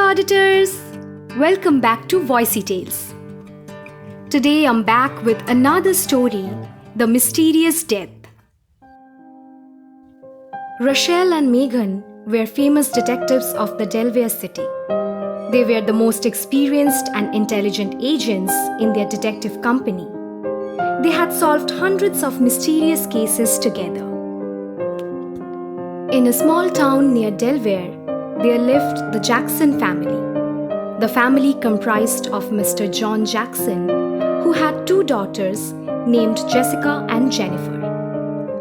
Hello auditors! Welcome back to Voicy Tales. Today I'm back with another story, The Mysterious Death. Rochelle and Megan were famous detectives of the Delaware city. They were the most experienced and intelligent agents in their detective company. They had solved hundreds of mysterious cases together. In a small town near Delaware, there lived the Jackson family. The family comprised of Mr. John Jackson, who had two daughters named Jessica and Jennifer.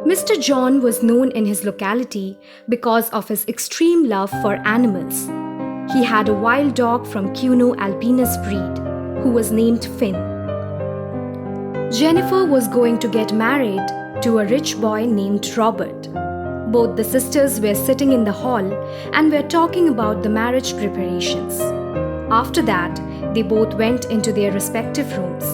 Mr. John was known in his locality because of his extreme love for animals. He had a wild dog from Cuno alpinus breed, who was named Finn. Jennifer was going to get married to a rich boy named Robert. Both the sisters were sitting in the hall and were talking about the marriage preparations. After that, they both went into their respective rooms.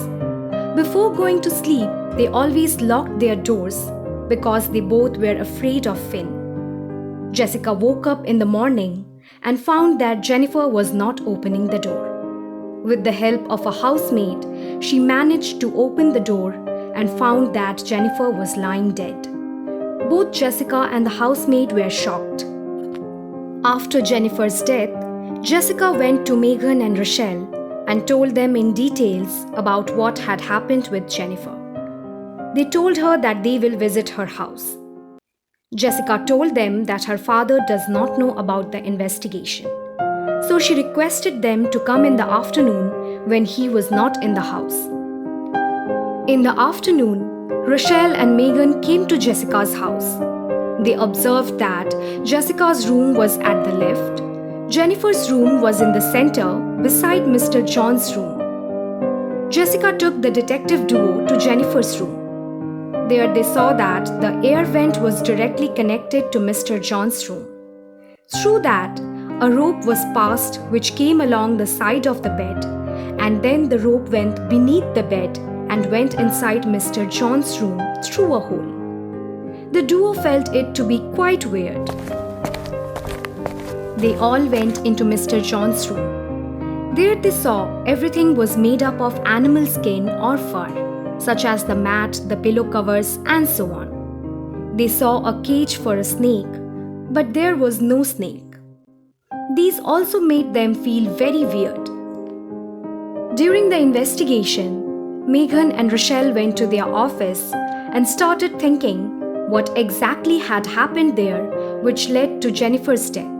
Before going to sleep, they always locked their doors because they both were afraid of Finn. Jessica woke up in the morning and found that Jennifer was not opening the door. With the help of a housemaid, she managed to open the door and found that Jennifer was lying dead. Both Jessica and the housemaid were shocked. After Jennifer's death, Jessica went to Megan and Rochelle and told them in details about what had happened with Jennifer. They told her that they will visit her house. Jessica told them that her father does not know about the investigation. So she requested them to come in the afternoon when he was not in the house. In the afternoon, Rochelle and Megan came to Jessica's house. They observed that Jessica's room was at the left. Jennifer's room was in the center beside Mr. John's room. Jessica took the detective duo to Jennifer's room. There they saw that the air vent was directly connected to Mr. John's room. Through that, a rope was passed which came along the side of the bed, and then the rope went beneath the bed and went inside Mr. John's room through a hole. The duo felt it to be quite weird. They all went into Mr. John's room. There they saw everything was made up of animal skin or fur, such as the mat, the pillow covers, and so on. They saw a cage for a snake, but there was no snake. These also made them feel very weird. During the investigation, Megan and Rochelle went to their office and started thinking what exactly had happened there which led to Jennifer's death.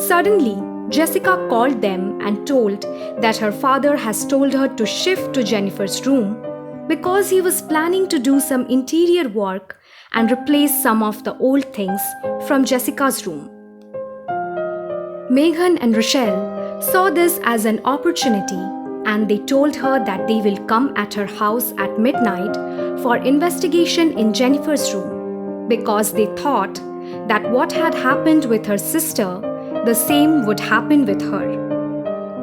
Suddenly, Jessica called them and told that her father has told her to shift to Jennifer's room because he was planning to do some interior work and replace some of the old things from Jessica's room. Megan and Rochelle saw this as an opportunity and they told her that they will come at her house at midnight for investigation in Jennifer's room because they thought that what had happened with her sister, the same would happen with her.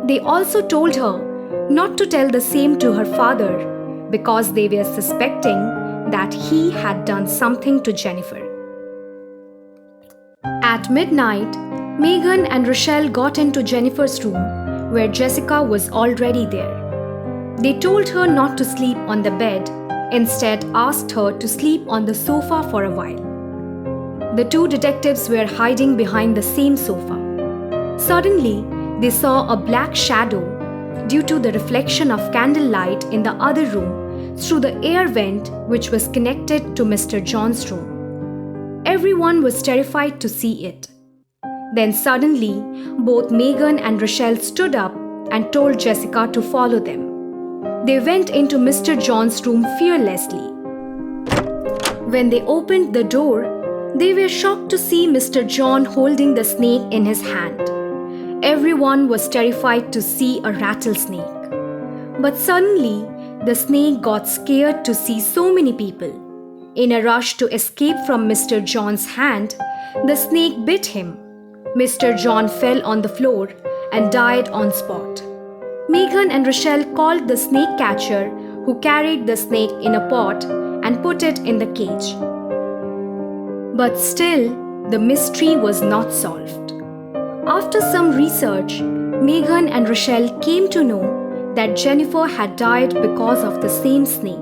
They also told her not to tell the same to her father because they were suspecting that he had done something to Jennifer. At midnight, Megan and Rochelle got into Jennifer's room where Jessica was already there. They told her not to sleep on the bed, instead asked her to sleep on the sofa for a while. The two detectives were hiding behind the same sofa. Suddenly, they saw a black shadow due to the reflection of candlelight in the other room through the air vent which was connected to Mr. John's room. Everyone was terrified to see it. Then suddenly, both Megan and Rochelle stood up and told Jessica to follow them. They went into Mr. John's room fearlessly. When they opened the door, they were shocked to see Mr. John holding the snake in his hand. Everyone was terrified to see a rattlesnake. But suddenly, the snake got scared to see so many people. In a rush to escape from Mr. John's hand, the snake bit him. Mr. John fell on the floor and died on spot. Megan and Rochelle called the snake catcher who carried the snake in a pot and put it in the cage. But still, the mystery was not solved. After some research, Megan and Rochelle came to know that Jennifer had died because of the same snake.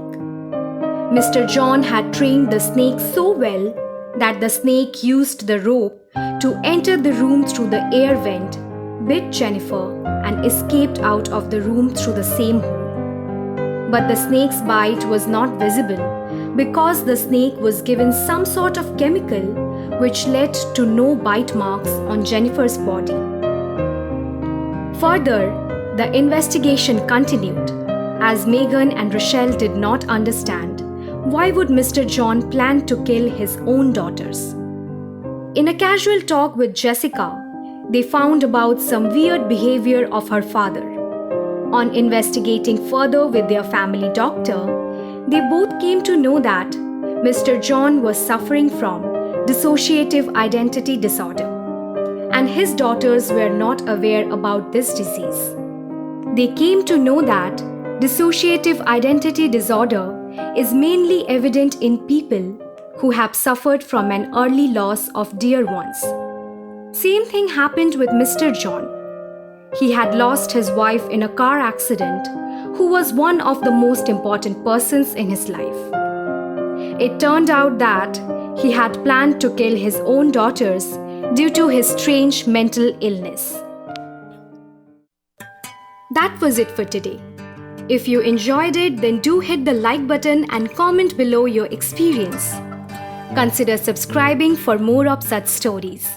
Mr. John had trained the snake so well that the snake used the rope to enter the room through the air vent, bit Jennifer, and escaped out of the room through the same hole. But the snake's bite was not visible because the snake was given some sort of chemical which led to no bite marks on Jennifer's body. Further, the investigation continued as Megan and Rochelle did not understand why would Mr. John plan to kill his own daughters. In a casual talk with Jessica, they found about some weird behavior of her father. On investigating further with their family doctor, they both came to know that Mr. John was suffering from dissociative identity disorder, and his daughters were not aware about this disease. They came to know that dissociative identity disorder is mainly evident in people who have suffered from an early loss of dear ones. Same thing happened with Mr. John. He had lost his wife in a car accident, who was one of the most important persons in his life. It turned out that he had planned to kill his own daughters due to his strange mental illness. That was it for today. If you enjoyed it, then do hit the like button and comment below your experience. Consider subscribing for more of such stories.